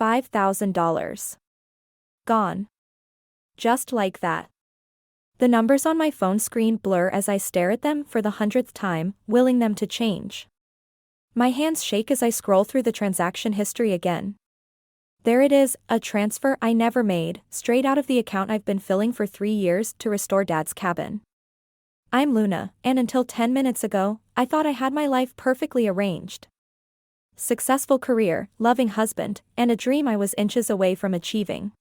$5,000. Gone. Just like that. The numbers on my phone screen blur as I stare at them for the 100th time, willing them to change. My hands shake as I scroll through the transaction history again. There it is, a transfer I never made, straight out of the account I've been filling for 3 years to restore Dad's cabin. I'm Luna, and until 10 minutes ago, I thought I had my life perfectly arranged. Successful career, loving husband, and a dream I was inches away from achieving.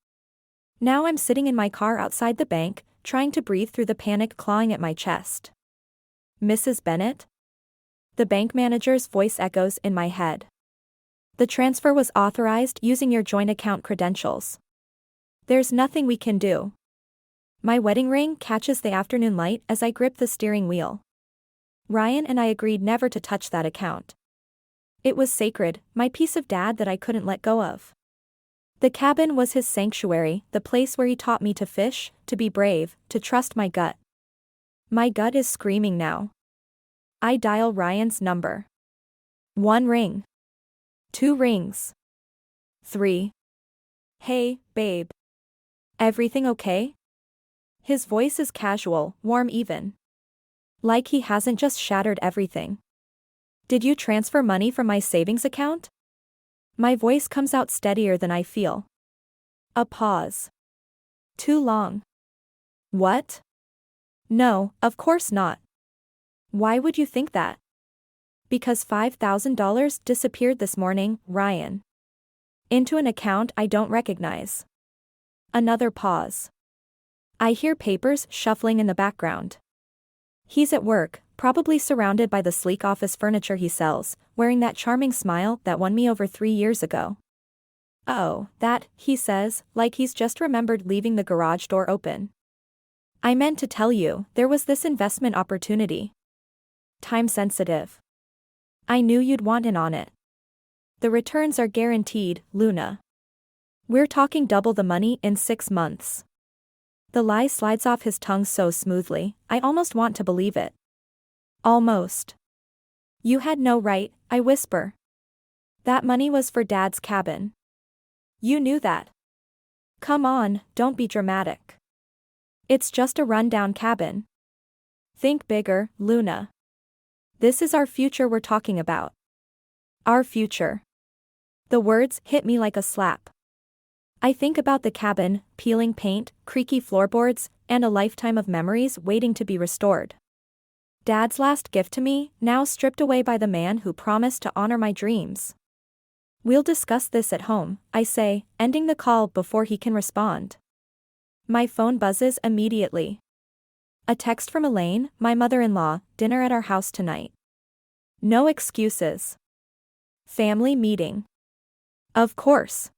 Now I'm sitting in my car outside the bank, trying to breathe through the panic clawing at my chest. Mrs. Bennett? The bank manager's voice echoes in my head. The transfer was authorized using your joint account credentials. There's nothing we can do. My wedding ring catches the afternoon light as I grip the steering wheel. Ryan and I agreed never to touch that account. It was sacred, my piece of Dad that I couldn't let go of. The cabin was his sanctuary, the place where he taught me to fish, to be brave, to trust my gut. My gut is screaming now. I dial Ryan's number. 1 ring. 2 rings. 3. Hey, babe. Everything okay? His voice is casual, warm even. Like he hasn't just shattered everything. Did you transfer money from my savings account? My voice comes out steadier than I feel. A pause. Too long. What? No, of course not. Why would you think that? Because $5,000 disappeared this morning, Ryan. Into an account I don't recognize. Another pause. I hear papers shuffling in the background. He's at work, probably surrounded by the sleek office furniture he sells, wearing that charming smile that won me over 3 years ago. Oh, that, he says, like he's just remembered leaving the garage door open. I meant to tell you, there was this investment opportunity. Time sensitive. I knew you'd want in on it. The returns are guaranteed, Luna. We're talking double the money in 6 months. The lie slides off his tongue so smoothly, I almost want to believe it. Almost. You had no right, I whisper. That money was for Dad's cabin. You knew that. Come on, don't be dramatic. It's just a rundown cabin. Think bigger, Luna. This is our future we're talking about. Our future. The words hit me like a slap. I think about the cabin, peeling paint, creaky floorboards, and a lifetime of memories waiting to be restored. Dad's last gift to me, now stripped away by the man who promised to honor my dreams. We'll discuss this at home, I say, ending the call before he can respond. My phone buzzes immediately. A text from Elaine, my mother-in-law, dinner at our house tonight. No excuses. Family meeting. Of course.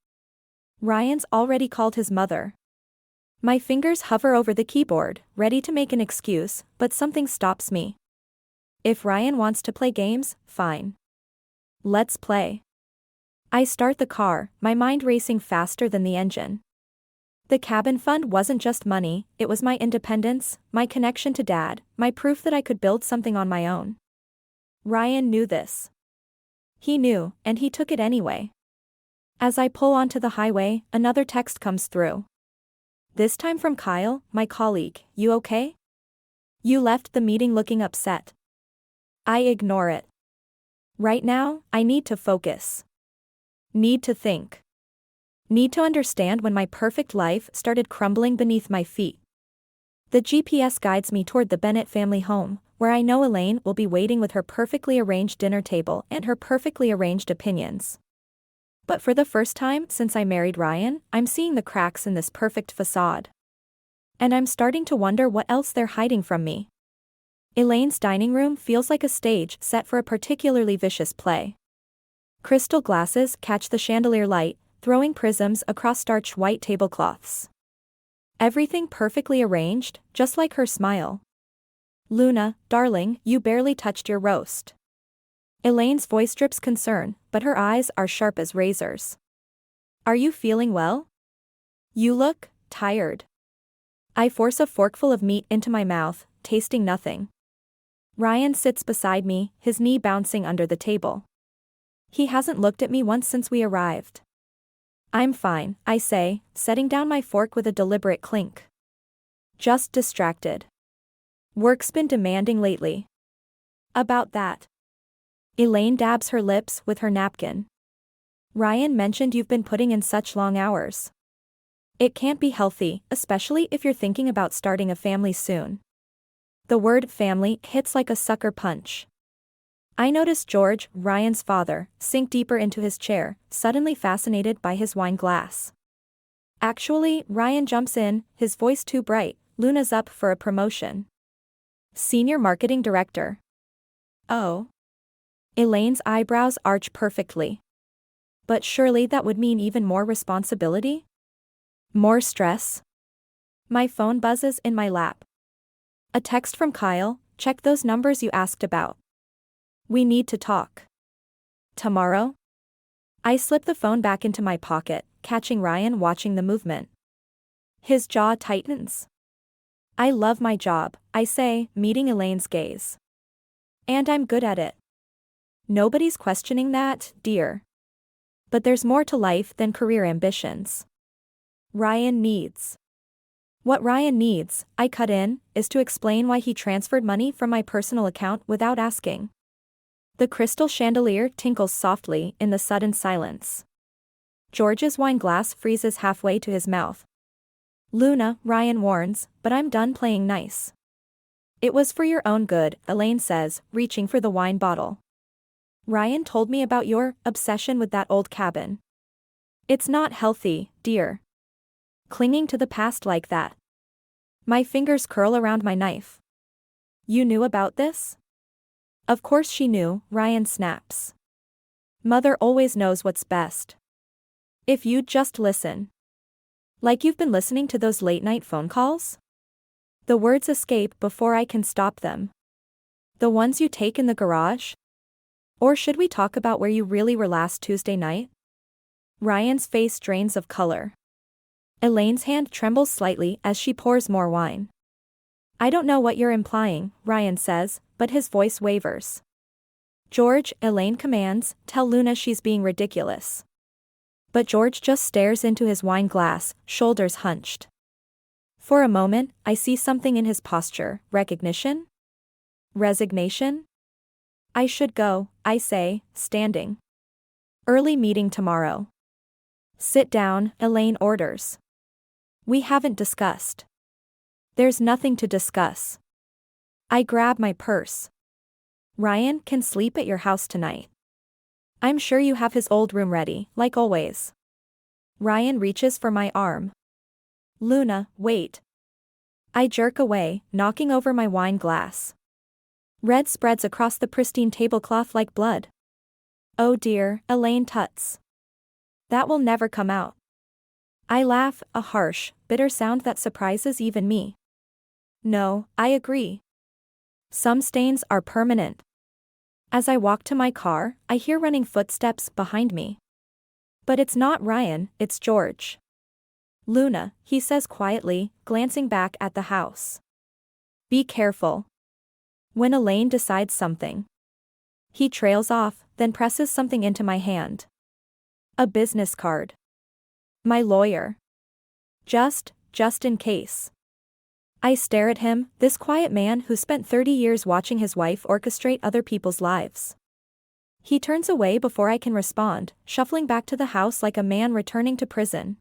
Ryan's already called his mother. My fingers hover over the keyboard, ready to make an excuse, but something stops me. If Ryan wants to play games, fine. Let's play. I start the car, my mind racing faster than the engine. The cabin fund wasn't just money, it was my independence, my connection to Dad, my proof that I could build something on my own. Ryan knew this. He knew, and he took it anyway. As I pull onto the highway, another text comes through. This time from Kyle, my colleague. You okay? You left the meeting looking upset. I ignore it. Right now, I need to focus. Need to think. Need to understand when my perfect life started crumbling beneath my feet. The GPS guides me toward the Bennett family home, where I know Elaine will be waiting with her perfectly arranged dinner table and her perfectly arranged opinions. But for the first time since I married Ryan, I'm seeing the cracks in this perfect facade. And I'm starting to wonder what else they're hiding from me. Elaine's dining room feels like a stage set for a particularly vicious play. Crystal glasses catch the chandelier light, throwing prisms across starched white tablecloths. Everything perfectly arranged, just like her smile. Luna, darling, you barely touched your roast. Elaine's voice drips concern, but her eyes are sharp as razors. Are you feeling well? You look tired. I force a forkful of meat into my mouth, tasting nothing. Ryan sits beside me, his knee bouncing under the table. He hasn't looked at me once since we arrived. I'm fine, I say, setting down my fork with a deliberate clink. Just distracted. Work's been demanding lately. About that. Elaine dabs her lips with her napkin. Ryan mentioned you've been putting in such long hours. It can't be healthy, especially if you're thinking about starting a family soon. The word family hits like a sucker punch. I notice George, Ryan's father, sink deeper into his chair, suddenly fascinated by his wine glass. Actually, Ryan jumps in, his voice too bright. Luna's up for a promotion. Senior Marketing Director. Oh. Elaine's eyebrows arch perfectly. But surely that would mean even more responsibility? More stress? My phone buzzes in my lap. A text from Kyle, check those numbers you asked about. We need to talk. Tomorrow? I slip the phone back into my pocket, catching Ryan watching the movement. His jaw tightens. I love my job, I say, meeting Elaine's gaze. And I'm good at it. Nobody's questioning that, dear. But there's more to life than career ambitions. Ryan needs. What Ryan needs, I cut in, is to explain why he transferred money from my personal account without asking. The crystal chandelier tinkles softly in the sudden silence. George's wine glass freezes halfway to his mouth. Luna, Ryan warns, but I'm done playing nice. It was for your own good, Elaine says, reaching for the wine bottle. Ryan told me about your obsession with that old cabin. It's not healthy, dear. Clinging to the past like that. My fingers curl around my knife. You knew about this? Of course she knew, Ryan snaps. Mother always knows what's best. If you'd just listen. Like you've been listening to those late-night phone calls? The words escape before I can stop them. The ones you take in the garage? Or should we talk about where you really were last Tuesday night? Ryan's face drains of color. Elaine's hand trembles slightly as she pours more wine. I don't know what you're implying, Ryan says, but his voice wavers. George, Elaine commands, tell Luna she's being ridiculous. But George just stares into his wine glass, shoulders hunched. For a moment, I see something in his posture, recognition? Resignation? I should go, I say, standing. Early meeting tomorrow. Sit down, Elaine orders. We haven't discussed. There's nothing to discuss. I grab my purse. Ryan can sleep at your house tonight. I'm sure you have his old room ready, like always. Ryan reaches for my arm. Luna, wait. I jerk away, knocking over my wine glass. Red spreads across the pristine tablecloth like blood. Oh dear, Elaine tuts. That will never come out. I laugh, a harsh, bitter sound that surprises even me. No, I agree. Some stains are permanent. As I walk to my car, I hear running footsteps behind me. But it's not Ryan, it's George. Luna, he says quietly, glancing back at the house. Be careful. When Elaine decides something. He trails off, then presses something into my hand. A business card. My lawyer. Just in case. I stare at him, this quiet man who spent 30 years watching his wife orchestrate other people's lives. He turns away before I can respond, shuffling back to the house like a man returning to prison.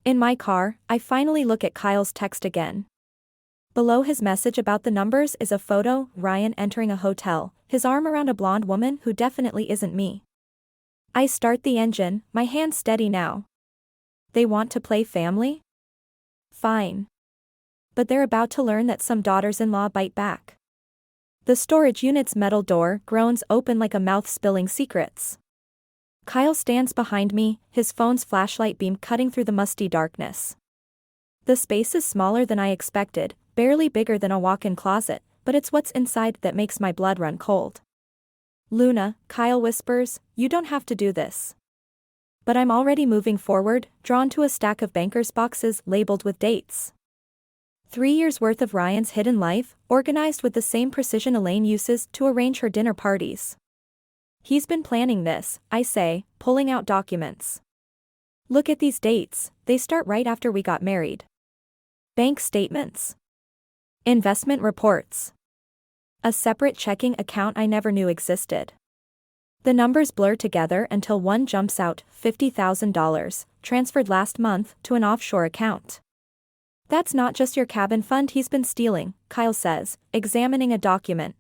In my car, I finally look at Kyle's text again. Below his message about the numbers is a photo, Ryan entering a hotel, his arm around a blonde woman who definitely isn't me. I start the engine, my hand steady now. They want to play family? Fine. But they're about to learn that some daughters-in-law bite back. The storage unit's metal door groans open like a mouth spilling secrets. Kyle stands behind me, his phone's flashlight beam cutting through the musty darkness. The space is smaller than I expected, barely bigger than a walk-in closet, but it's what's inside that makes my blood run cold. Luna, Kyle whispers, you don't have to do this. But I'm already moving forward, drawn to a stack of banker's boxes labeled with dates. 3 years' worth of Ryan's hidden life, organized with the same precision Elaine uses to arrange her dinner parties. He's been planning this, I say, pulling out documents. Look at these dates, they start right after we got married. Bank statements. Investment reports. A separate checking account I never knew existed. The numbers blur together until one jumps out, $50,000, transferred last month to an offshore account. That's not just your cabin fund he's been stealing, Kyle says, examining a document.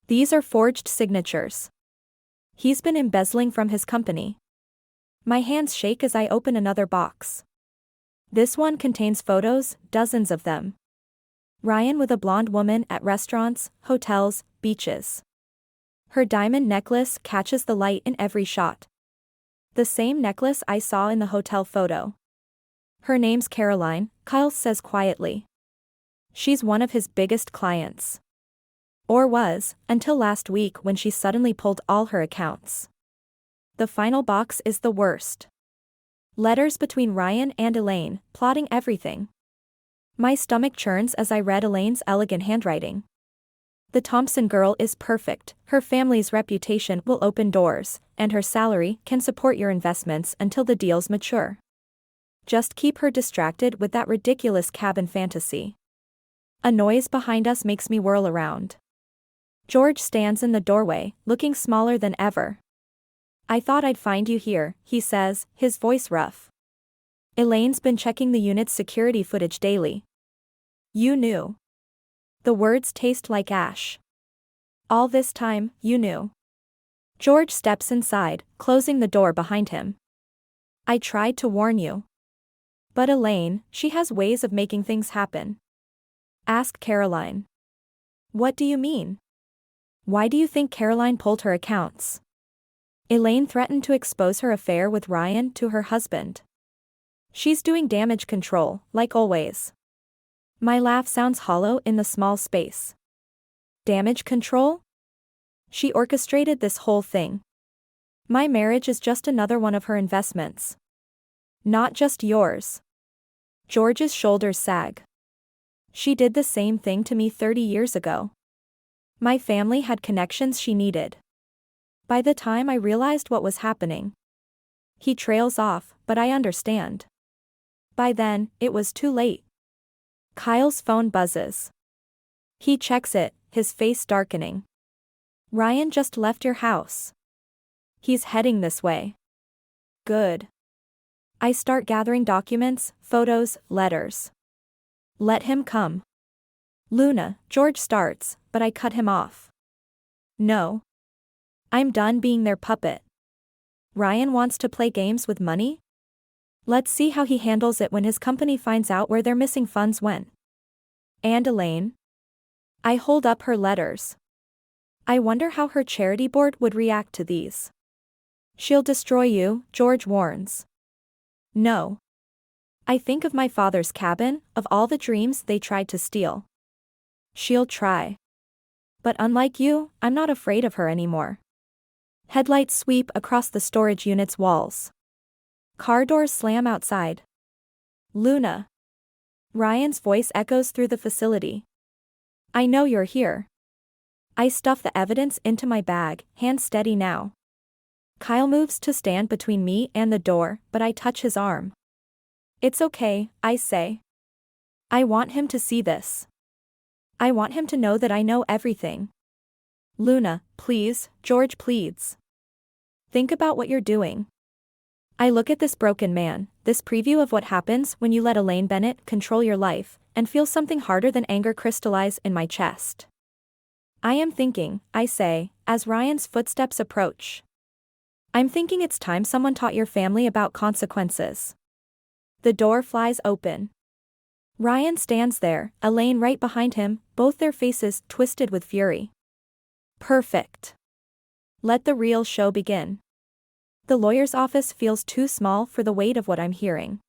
These are forged signatures. He's been embezzling from his company. My hands shake as I open another box. This one contains photos, dozens of them. Ryan with a blonde woman at restaurants, hotels, beaches. Her diamond necklace catches the light in every shot. The same necklace I saw in the hotel photo. Her name's Caroline, Kyle says quietly. She's one of his biggest clients. Or was, until last week when she suddenly pulled all her accounts. The final box is the worst. Letters between Ryan and Elaine, plotting everything. My stomach churns as I read Elaine's elegant handwriting. The Thompson girl is perfect, her family's reputation will open doors, and her salary can support your investments until the deals mature. Just keep her distracted with that ridiculous cabin fantasy. A noise behind us makes me whirl around. George stands in the doorway, looking smaller than ever. I thought I'd find you here, he says, his voice rough. Elaine's been checking the unit's security footage daily. You knew. The words taste like ash. All this time, you knew. George steps inside, closing the door behind him. I tried to warn you. But Elaine, she has ways of making things happen. Ask Caroline. What do you mean? Why do you think Caroline pulled her accounts? Elaine threatened to expose her affair with Ryan to her husband. She's doing damage control, like always. My laugh sounds hollow in the small space. Damage control? She orchestrated this whole thing. My marriage is just another one of her investments. Not just yours. George's shoulders sag. She did the same thing to me 30 years ago. My family had connections she needed. By the time I realized what was happening. He trails off, but I understand. By then, it was too late. Kyle's phone buzzes. He checks it, his face darkening. Ryan just left your house. He's heading this way. Good. I start gathering documents, photos, letters. Let him come. Luna, George starts, but I cut him off. No. I'm done being their puppet. Ryan wants to play games with money? Let's see how he handles it when his company finds out where their missing funds went. And Elaine? I hold up her letters. I wonder how her charity board would react to these. She'll destroy you, George warns. No. I think of my father's cabin, of all the dreams they tried to steal. She'll try. But unlike you, I'm not afraid of her anymore. Headlights sweep across the storage unit's walls. Car doors slam outside. Luna. Ryan's voice echoes through the facility. I know you're here. I stuff the evidence into my bag, hands steady now. Kyle moves to stand between me and the door, but I touch his arm. It's okay, I say. I want him to see this. I want him to know that I know everything. Luna, please, George pleads. Think about what you're doing. I look at this broken man, this preview of what happens when you let Elaine Bennett control your life, and feel something harder than anger crystallize in my chest. I am thinking, I say, as Ryan's footsteps approach. I'm thinking it's time someone taught your family about consequences. The door flies open. Ryan stands there, Elaine right behind him, both their faces twisted with fury. Perfect. Let the real show begin. The lawyer's office feels too small for the weight of what I'm hearing.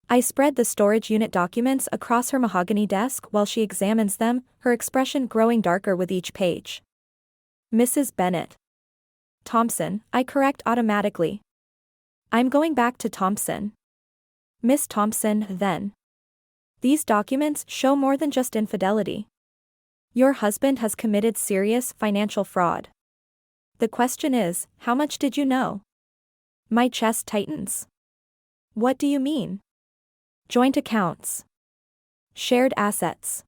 I spread the storage unit documents across her mahogany desk while she examines them, her expression growing darker with each page. Mrs. Bennett. Thompson, I correct automatically. I'm going back to Thompson. Miss Thompson, then. These documents show more than just infidelity. Your husband has committed serious financial fraud. The question is, how much did you know? My chest tightens. What do you mean? Joint accounts. Shared assets.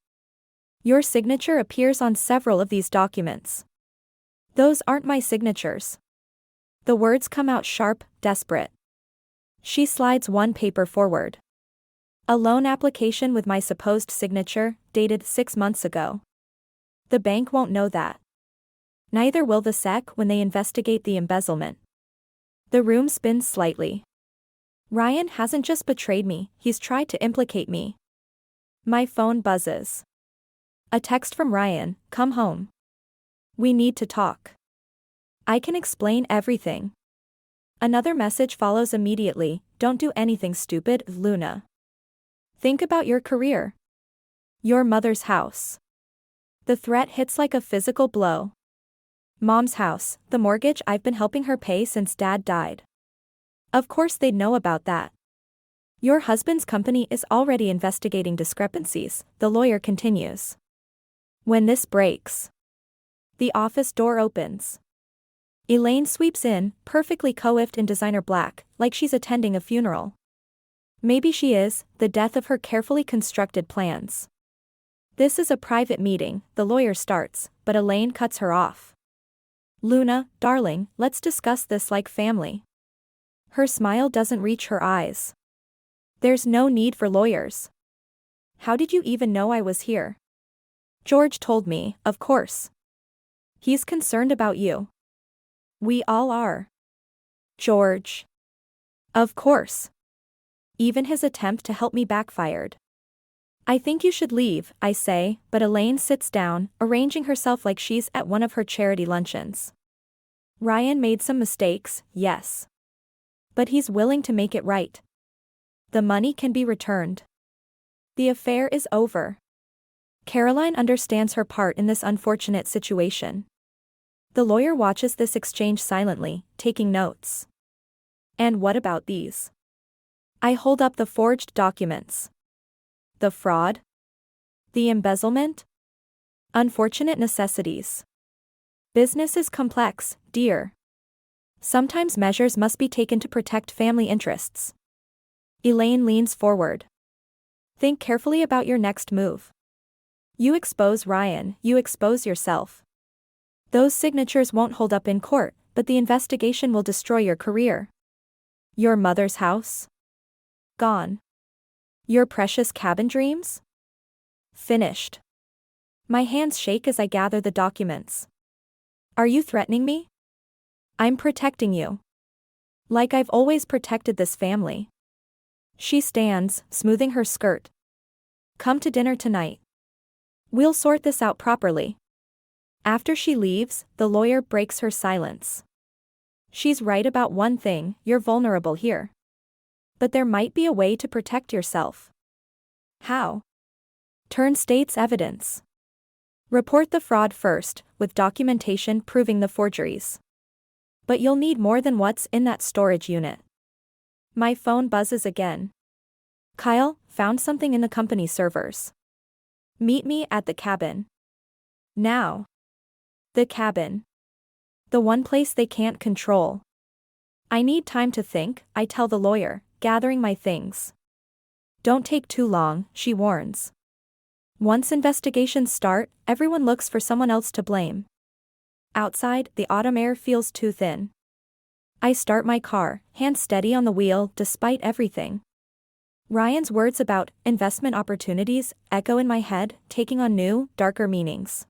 Your signature appears on several of these documents. Those aren't my signatures. The words come out sharp, desperate. She slides one paper forward. A loan application with my supposed signature, dated 6 months ago. The bank won't know that. Neither will the SEC when they investigate the embezzlement. The room spins slightly. Ryan hasn't just betrayed me, he's tried to implicate me. My phone buzzes. A text from Ryan, "Come home. We need to talk. I can explain everything." Another message follows immediately, "Don't do anything stupid, Luna. Think about your career. Your mother's house." The threat hits like a physical blow. Mom's house, the mortgage I've been helping her pay since Dad died. Of course they'd know about that. Your husband's company is already investigating discrepancies, the lawyer continues. When this breaks, the office door opens. Elaine sweeps in, perfectly coiffed in designer black, like she's attending a funeral. Maybe she is, the death of her carefully constructed plans. "This is a private meeting," the lawyer starts, but Elaine cuts her off. "Luna, darling, let's discuss this like family." Her smile doesn't reach her eyes. "There's no need for lawyers. How did you even know I was here?" "George told me, of course. He's concerned about you." "We all are." "George." "Of course. Even his attempt to help me backfired." "I think you should leave," I say, but Elaine sits down, arranging herself like she's at one of her charity luncheons. "Ryan made some mistakes, yes. But he's willing to make it right. The money can be returned. The affair is over." Caroline understands her part in this unfortunate situation. The lawyer watches this exchange silently, taking notes. "And what about these?" I hold up the forged documents. "The fraud? The embezzlement? Unfortunate necessities. Business is complex, dear. Sometimes measures must be taken to protect family interests." Elaine leans forward. "Think carefully about your next move. You expose Ryan, you expose yourself. Those signatures won't hold up in court, but the investigation will destroy your career. Your mother's house? Gone. Your precious cabin dreams? Finished." My hands shake as I gather the documents. "Are you threatening me?" "I'm protecting you. Like I've always protected this family." She stands, smoothing her skirt. "Come to dinner tonight. We'll sort this out properly." After she leaves, the lawyer breaks her silence. "She's right about one thing, you're vulnerable here. But there might be a way to protect yourself." "How?" "Turn state's evidence. Report the fraud first, with documentation proving the forgeries. But you'll need more than what's in that storage unit." My phone buzzes again. "Kyle, found something in the company servers. Meet me at the cabin. Now." The cabin. The one place they can't control. "I need time to think," I tell the lawyer, gathering my things. "Don't take too long," she warns. Once investigations start, everyone looks for someone else to blame. Outside, the autumn air feels too thin. I start my car, hands steady on the wheel, despite everything. Ryan's words about investment opportunities echo in my head, taking on new, darker meanings.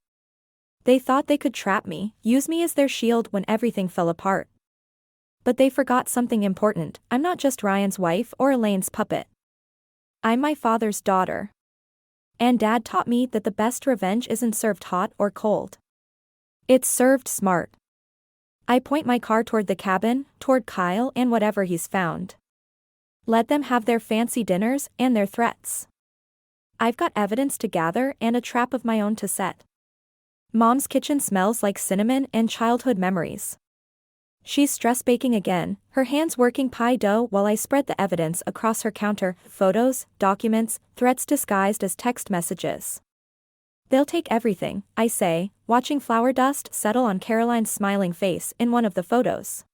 They thought they could trap me, use me as their shield when everything fell apart. But they forgot something important. I'm not just Ryan's wife or Elaine's puppet. I'm my father's daughter. And Dad taught me that the best revenge isn't served hot or cold. It's served smart. I point my car toward the cabin, toward Kyle and whatever he's found. Let them have their fancy dinners and their threats. I've got evidence to gather and a trap of my own to set. Mom's kitchen smells like cinnamon and childhood memories. She's stress baking again, her hands working pie dough while I spread the evidence across her counter, photos, documents, threats disguised as text messages. "They'll take everything," I say, watching flour dust settle on Caroline's smiling face in one of the photos.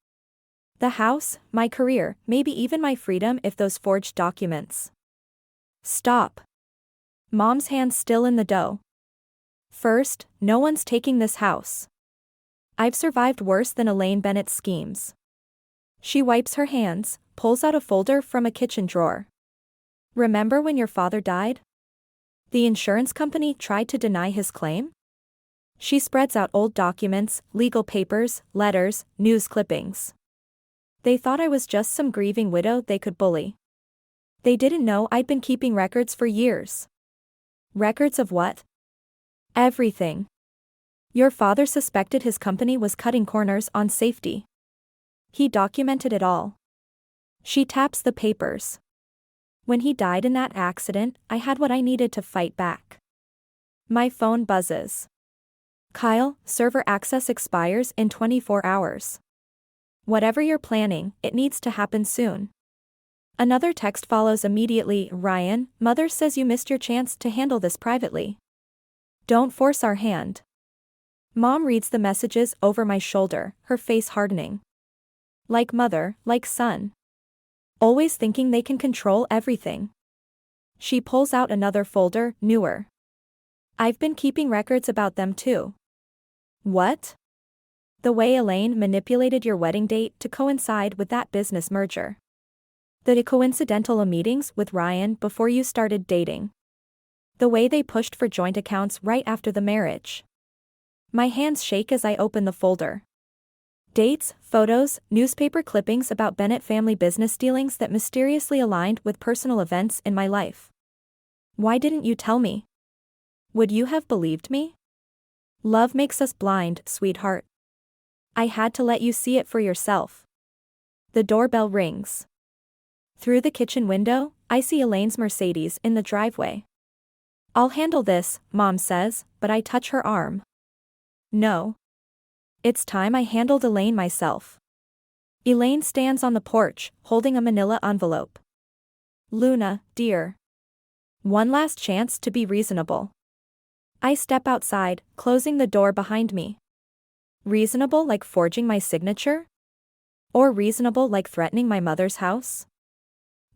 The house, my career, maybe even my freedom if those forged documents. Stop. Mom's hands still in the dough. First, no one's taking this house. I've survived worse than Elaine Bennett's schemes. She wipes her hands, pulls out a folder from a kitchen drawer. Remember when your father died? The insurance company tried to deny his claim? She spreads out old documents, legal papers, letters, news clippings. They thought I was just some grieving widow they could bully. They didn't know I'd been keeping records for years. Records of what? Everything. Your father suspected his company was cutting corners on safety. He documented it all. She taps the papers. When he died in that accident, I had what I needed to fight back. My phone buzzes. Kyle, server access expires in 24 hours. Whatever you're planning, it needs to happen soon. Another text follows immediately. Ryan, Mother says you missed your chance to handle this privately. Don't force our hand. Mom reads the messages over my shoulder, her face hardening. Like mother, like son. Always thinking they can control everything. She pulls out another folder, newer. I've been keeping records about them too. What? The way Elaine manipulated your wedding date to coincide with that business merger. The coincidental meetings with Ryan before you started dating. The way they pushed for joint accounts right after the marriage. My hands shake as I open the folder. Dates, photos, newspaper clippings about Bennett family business dealings that mysteriously aligned with personal events in my life. Why didn't you tell me? Would you have believed me? Love makes us blind, sweetheart. I had to let you see it for yourself. The doorbell rings. Through the kitchen window, I see Elaine's Mercedes in the driveway. I'll handle this, Mom says, but I touch her arm. No. It's time I handled Elaine myself. Elaine stands on the porch, holding a manila envelope. Luna, dear. One last chance to be reasonable. I step outside, closing the door behind me. Reasonable like forging my signature? Or reasonable like threatening my mother's house?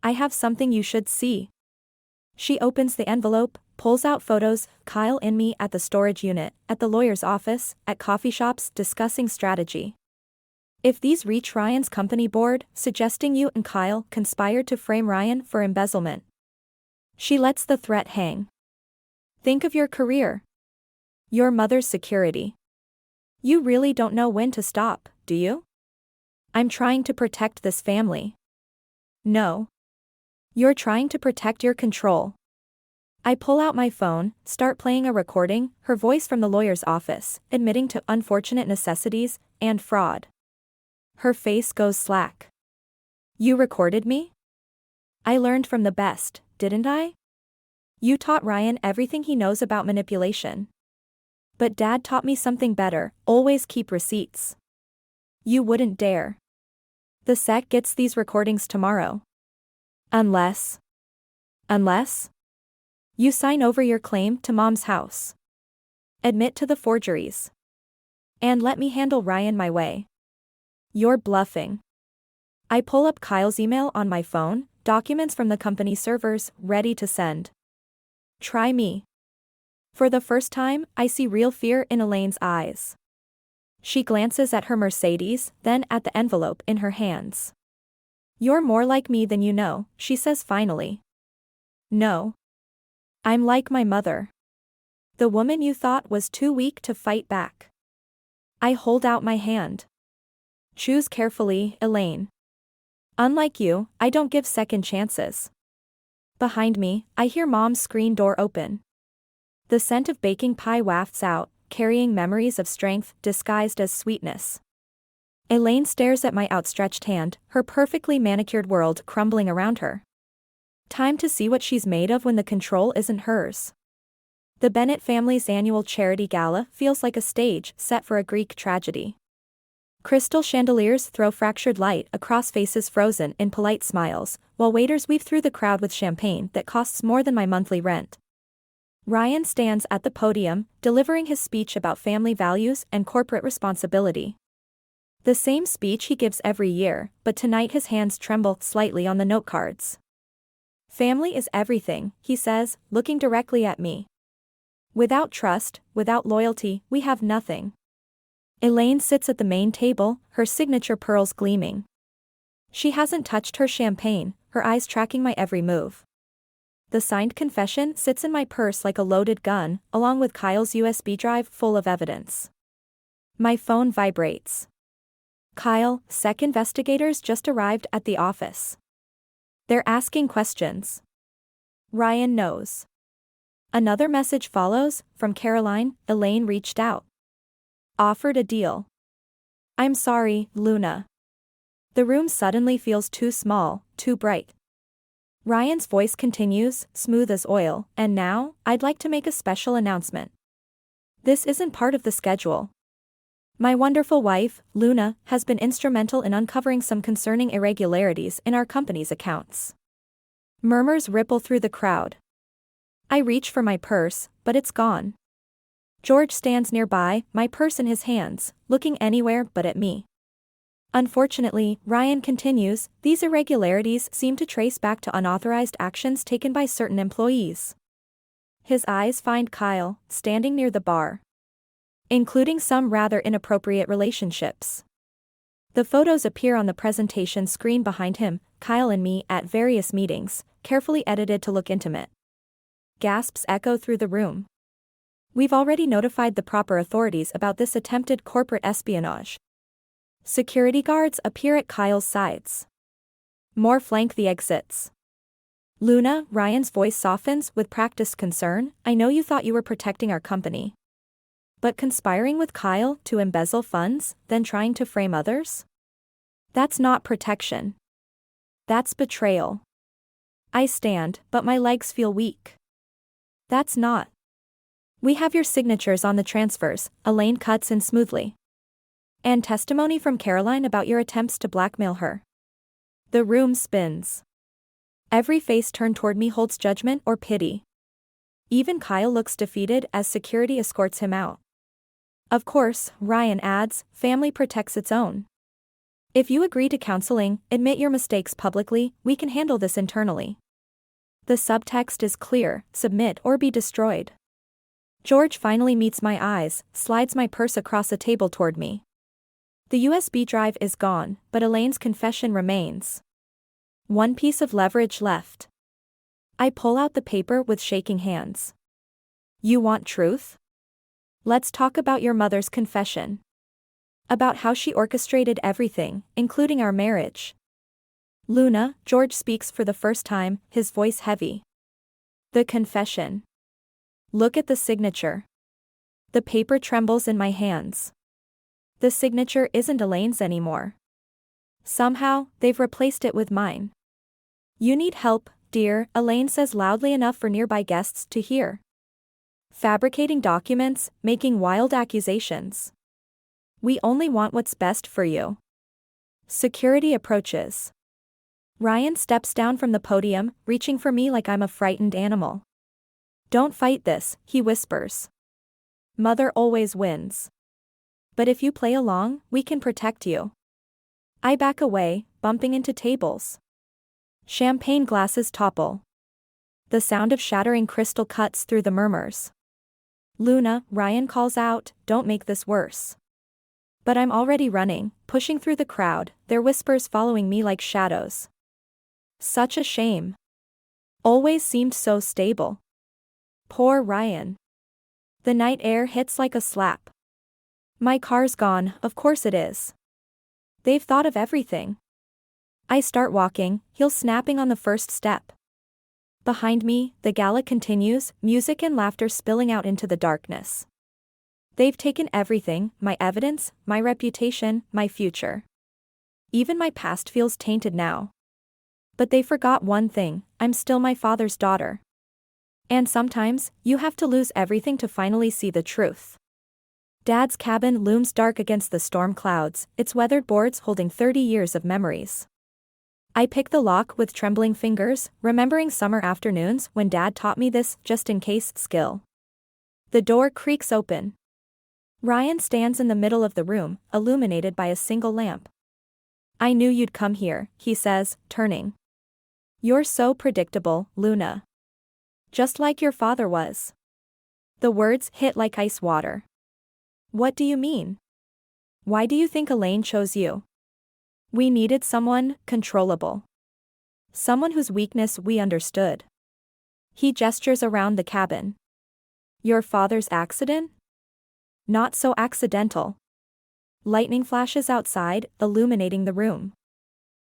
I have something you should see. She opens the envelope, pulls out photos, Kyle and me at the storage unit, at the lawyer's office, at coffee shops discussing strategy. If these reach Ryan's company board, suggesting you and Kyle conspired to frame Ryan for embezzlement. She lets the threat hang. Think of your career. Your mother's security. You really don't know when to stop, do you? I'm trying to protect this family. No. You're trying to protect your control. I pull out my phone, start playing a recording, her voice from the lawyer's office, admitting to unfortunate necessities and fraud. Her face goes slack. You recorded me? I learned from the best, didn't I? You taught Ryan everything he knows about manipulation. But Dad taught me something better, always keep receipts. You wouldn't dare. The SEC gets these recordings tomorrow. Unless? You sign over your claim to Mom's house. Admit to the forgeries. And let me handle Ryan my way. You're bluffing. I pull up Kyle's email on my phone, documents from the company servers, ready to send. Try me. For the first time, I see real fear in Elaine's eyes. She glances at her Mercedes, then at the envelope in her hands. You're more like me than you know, she says finally. No. I'm like my mother. The woman you thought was too weak to fight back. I hold out my hand. Choose carefully, Elaine. Unlike you, I don't give second chances. Behind me, I hear Mom's screen door open. The scent of baking pie wafts out, carrying memories of strength disguised as sweetness. Elaine stares at my outstretched hand, her perfectly manicured world crumbling around her. Time to see what she's made of when the control isn't hers. The Bennett family's annual charity gala feels like a stage set for a Greek tragedy. Crystal chandeliers throw fractured light across faces frozen in polite smiles, while waiters weave through the crowd with champagne that costs more than my monthly rent. Ryan stands at the podium, delivering his speech about family values and corporate responsibility. The same speech he gives every year, but tonight his hands tremble slightly on the note cards. Family is everything, he says, looking directly at me. Without trust, without loyalty, we have nothing. Elaine sits at the main table, her signature pearls gleaming. She hasn't touched her champagne, her eyes tracking my every move. The signed confession sits in my purse like a loaded gun, along with Kyle's USB drive full of evidence. My phone vibrates. Kyle, SEC investigators just arrived at the office. They're asking questions. Ryan knows. Another message follows, from Caroline. Elaine reached out. Offered a deal. I'm sorry, Luna. The room suddenly feels too small, too bright. Ryan's voice continues, smooth as oil, and now, I'd like to make a special announcement. This isn't part of the schedule. My wonderful wife, Luna, has been instrumental in uncovering some concerning irregularities in our company's accounts. Murmurs ripple through the crowd. I reach for my purse, but it's gone. George stands nearby, my purse in his hands, looking anywhere but at me. Unfortunately, Ryan continues, these irregularities seem to trace back to unauthorized actions taken by certain employees. His eyes find Kyle, standing near the bar. Including some rather inappropriate relationships. The photos appear on the presentation screen behind him, Kyle and me at various meetings, carefully edited to look intimate. Gasps echo through the room. We've already notified the proper authorities about this attempted corporate espionage. Security guards appear at Kyle's sides. More flank the exits. Luna, Ryan's voice softens with practiced concern, I know you thought you were protecting our company. But conspiring with Kyle to embezzle funds, then trying to frame others? That's not protection. That's betrayal. I stand, but my legs feel weak. That's not. We have your signatures on the transfers, Elaine cuts in smoothly. And testimony from Caroline about your attempts to blackmail her. The room spins. Every face turned toward me holds judgment or pity. Even Kyle looks defeated as security escorts him out. Of course, Ryan adds, family protects its own. If you agree to counseling, admit your mistakes publicly, we can handle this internally. The subtext is clear, submit or be destroyed. George finally meets my eyes, slides my purse across the table toward me. The USB drive is gone, but Elaine's confession remains. One piece of leverage left. I pull out the paper with shaking hands. You want truth? Let's talk about your mother's confession. About how she orchestrated everything, including our marriage. Luna, George speaks for the first time, his voice heavy. The confession. Look at the signature. The paper trembles in my hands. The signature isn't Elaine's anymore. Somehow, they've replaced it with mine. You need help, dear, Elaine says loudly enough for nearby guests to hear. Fabricating documents, making wild accusations. We only want what's best for you. Security approaches. Ryan steps down from the podium, reaching for me like I'm a frightened animal. Don't fight this, he whispers. Mother always wins. But if you play along, we can protect you. I back away, bumping into tables. Champagne glasses topple. The sound of shattering crystal cuts through the murmurs. Luna, Ryan calls out, don't make this worse. But I'm already running, pushing through the crowd, their whispers following me like shadows. Such a shame. Always seemed so stable. Poor Ryan. The night air hits like a slap. My car's gone, of course it is. They've thought of everything. I start walking, heels snapping on the first step. Behind me, the gala continues, music and laughter spilling out into the darkness. They've taken everything, my evidence, my reputation, my future. Even my past feels tainted now. But they forgot one thing, I'm still my father's daughter. And sometimes, you have to lose everything to finally see the truth. Dad's cabin looms dark against the storm clouds, its weathered boards holding 30 years of memories. I pick the lock with trembling fingers, remembering summer afternoons when Dad taught me this just-in-case skill. The door creaks open. Ryan stands in the middle of the room, illuminated by a single lamp. I knew you'd come here, he says, turning. You're so predictable, Luna. Just like your father was. The words hit like ice water. What do you mean? Why do you think Elaine chose you? We needed someone controllable. Someone whose weakness we understood. He gestures around the cabin. Your father's accident? Not so accidental. Lightning flashes outside, illuminating the room.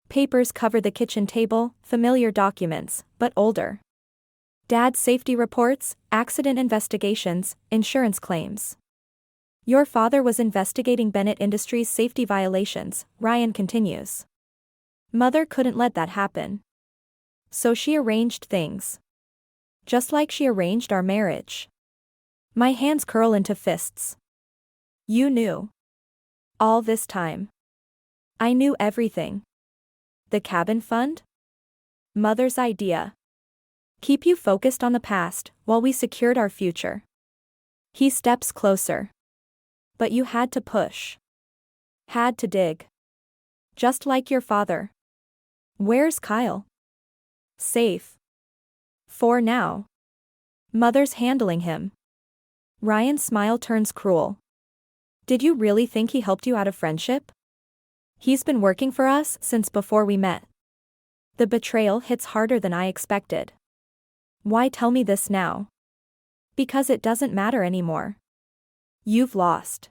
Papers cover the kitchen table, familiar documents, but older. Dad's safety reports, accident investigations, insurance claims. Your father was investigating Bennett Industries' safety violations, Ryan continues. Mother couldn't let that happen. So she arranged things. Just like she arranged our marriage. My hands curl into fists. You knew. All this time. I knew everything. The cabin fund? Mother's idea. Keep you focused on the past, while we secured our future. He steps closer. But you had to push. Had to dig. Just like your father. Where's Kyle? Safe. For now. Mother's handling him. Ryan's smile turns cruel. Did you really think he helped you out of friendship? He's been working for us since before we met. The betrayal hits harder than I expected. Why tell me this now? Because it doesn't matter anymore. You've lost.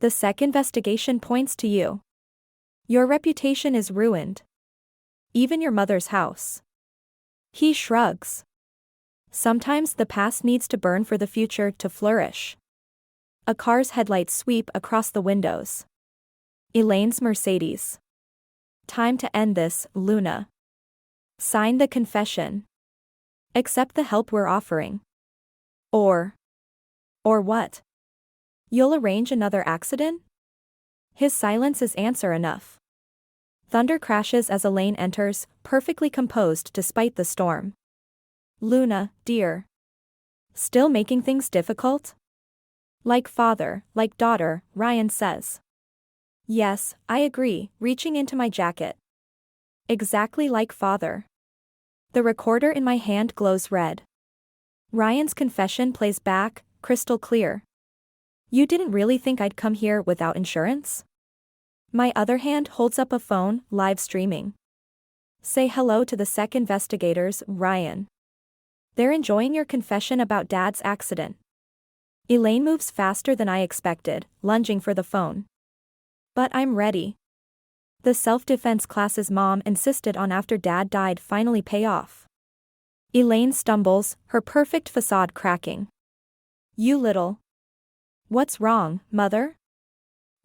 The SEC investigation points to you. Your reputation is ruined. Even your mother's house. He shrugs. Sometimes the past needs to burn for the future to flourish. A car's headlights sweep across the windows. Elaine's Mercedes. Time to end this, Luna. Sign the confession. Accept the help we're offering. Or what? You'll arrange another accident? His silence is answer enough. Thunder crashes as Elaine enters, perfectly composed despite the storm. Luna, dear. Still making things difficult? Like father, like daughter, Ryan says. Yes, I agree, reaching into my jacket. Exactly like father. The recorder in my hand glows red. Ryan's confession plays back, crystal clear. You didn't really think I'd come here without insurance? My other hand holds up a phone, live streaming. Say hello to the SEC investigators, Ryan. They're enjoying your confession about Dad's accident. Elaine moves faster than I expected, lunging for the phone. But I'm ready. The self-defense class's mom insisted on after Dad died finally pay off. Elaine stumbles, her perfect facade cracking. You little. What's wrong, Mother?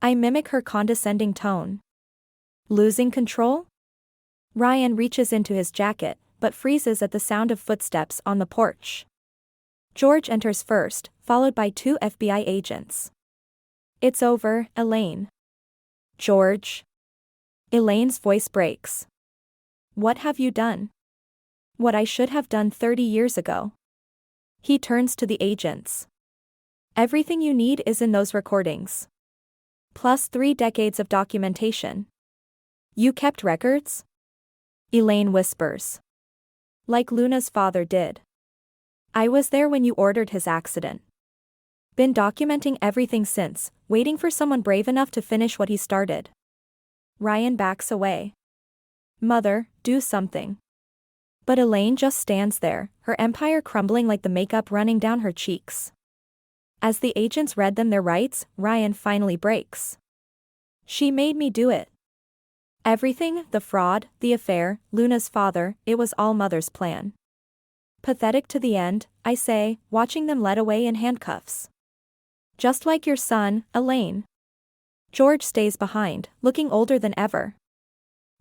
I mimic her condescending tone. Losing control? Ryan reaches into his jacket, but freezes at the sound of footsteps on the porch. George enters first, followed by 2 FBI agents. It's over, Elaine. George. Elaine's voice breaks. What have you done? What I should have done 30 years ago. He turns to the agents. Everything you need is in those recordings. Plus 3 decades of documentation. You kept records? Elaine whispers. Like Luna's father did. I was there when you ordered his accident. Been documenting everything since, waiting for someone brave enough to finish what he started. Ryan backs away. Mother, do something. But Elaine just stands there, her empire crumbling like the makeup running down her cheeks. As the agents read them their rights, Ryan finally breaks. She made me do it. Everything, the fraud, the affair, Luna's father, it was all Mother's plan. Pathetic to the end, I say, watching them led away in handcuffs. Just like your son, Elaine. George stays behind, looking older than ever.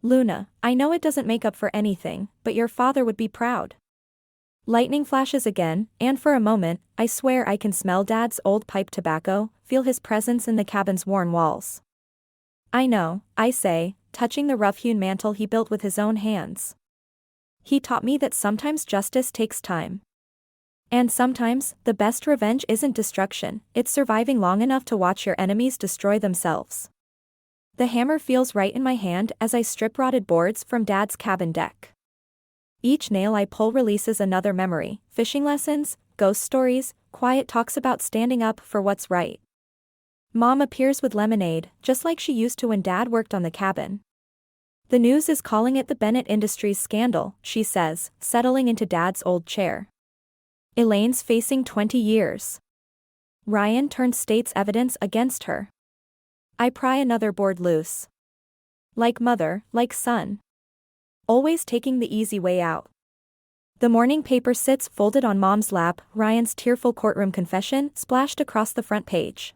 Luna, I know it doesn't make up for anything, but your father would be proud. Lightning flashes again, and for a moment, I swear I can smell Dad's old pipe tobacco, feel his presence in the cabin's worn walls. I know, I say, touching the rough-hewn mantle he built with his own hands. He taught me that sometimes justice takes time. And sometimes, the best revenge isn't destruction, it's surviving long enough to watch your enemies destroy themselves. The hammer feels right in my hand as I strip rotted boards from Dad's cabin deck. Each nail I pull releases another memory: fishing lessons, ghost stories, quiet talks about standing up for what's right. Mom appears with lemonade, just like she used to when Dad worked on the cabin. The news is calling it the Bennett Industries scandal, she says, settling into Dad's old chair. Elaine's facing 20 years. Ryan turned state's evidence against her. I pry another board loose. Like mother, like son. Always taking the easy way out. The morning paper sits folded on Mom's lap, Ryan's tearful courtroom confession splashed across the front page.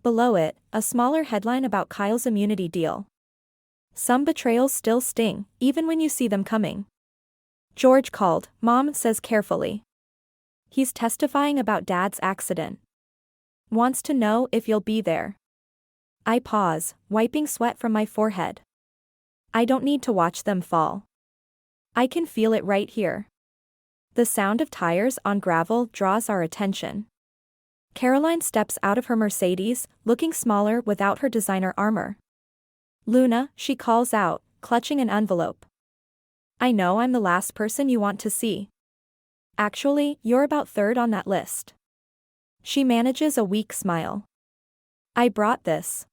Below it, a smaller headline about Kyle's immunity deal. Some betrayals still sting, even when you see them coming. George called, Mom says carefully. He's testifying about Dad's accident. Wants to know if you'll be there. I pause, wiping sweat from my forehead. I don't need to watch them fall. I can feel it right here. The sound of tires on gravel draws our attention. Caroline steps out of her Mercedes, looking smaller without her designer armor. Luna, she calls out, clutching an envelope. I know I'm the last person you want to see. Actually, you're about third on that list. She manages a weak smile. I brought this.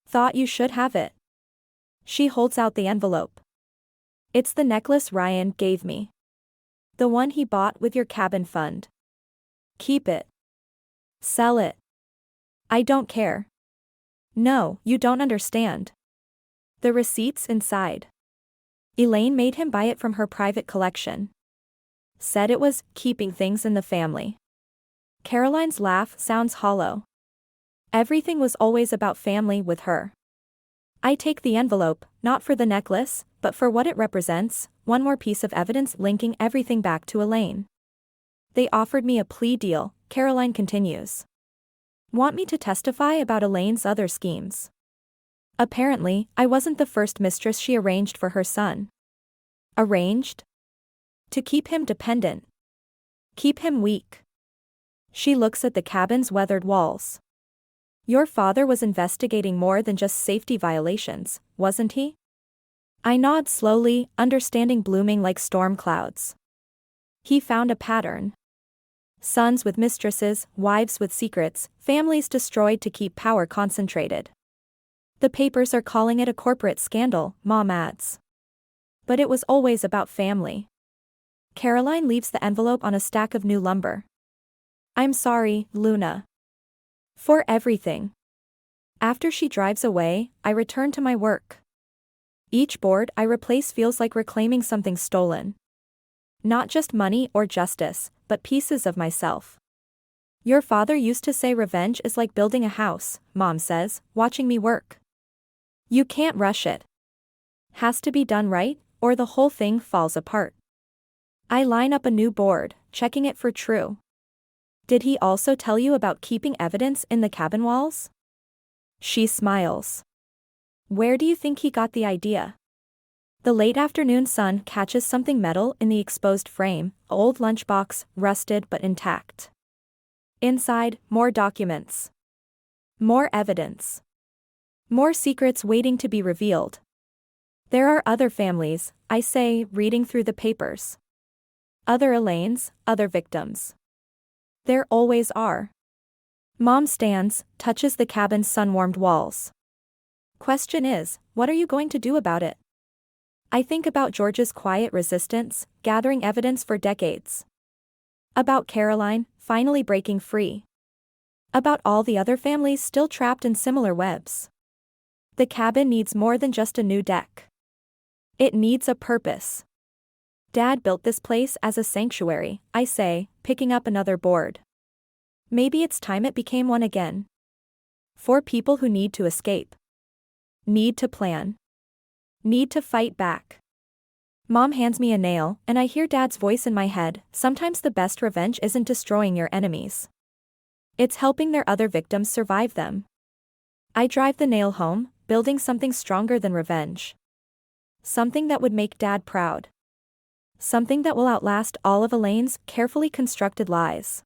Thought you should have it. She holds out the envelope. It's the necklace Ryan gave me. The one he bought with your cabin fund. Keep it. Sell it. I don't care. No, you don't understand. The receipt's inside. Elaine made him buy it from her private collection. Said it was keeping things in the family. Caroline's laugh sounds hollow. Everything was always about family with her. I take the envelope, not for the necklace, but for what it represents, one more piece of evidence linking everything back to Elaine. They offered me a plea deal, Caroline continues. Want me to testify about Elaine's other schemes. Apparently, I wasn't the first mistress she arranged for her son. Arranged? To keep him dependent. Keep him weak. She looks at the cabin's weathered walls. Your father was investigating more than just safety violations, wasn't he? I nod slowly, understanding blooming like storm clouds. He found a pattern. Sons with mistresses, wives with secrets, families destroyed to keep power concentrated. The papers are calling it a corporate scandal, Mom adds. But it was always about family. Caroline leaves the envelope on a stack of new lumber. I'm sorry, Luna. For everything. After she drives away, I return to my work. Each board I replace feels like reclaiming something stolen. Not just money or justice, but pieces of myself. Your father used to say revenge is like building a house, Mom says, watching me work. You can't rush it. Has to be done right, or the whole thing falls apart. I line up a new board, checking it for true. Did he also tell you about keeping evidence in the cabin walls? She smiles. Where do you think he got the idea? The late afternoon sun catches something metal in the exposed frame, an old lunchbox, rusted but intact. Inside, more documents. More evidence. More secrets waiting to be revealed. There are other families, I say, reading through the papers. Other Elaines, other victims. There always are. Mom stands, touches the cabin's sun-warmed walls. Question is, what are you going to do about it? I think about George's quiet resistance, gathering evidence for decades. About Caroline, finally breaking free. About all the other families still trapped in similar webs. The cabin needs more than just a new deck. It needs a purpose. Dad built this place as a sanctuary, I say, picking up another board. Maybe it's time it became one again. For people who need to escape. Need to plan. Need to fight back. Mom hands me a nail, and I hear Dad's voice in my head. Sometimes the best revenge isn't destroying your enemies. It's helping their other victims survive them. I drive the nail home, building something stronger than revenge. Something that would make Dad proud. Something that will outlast all of Elaine's carefully constructed lies.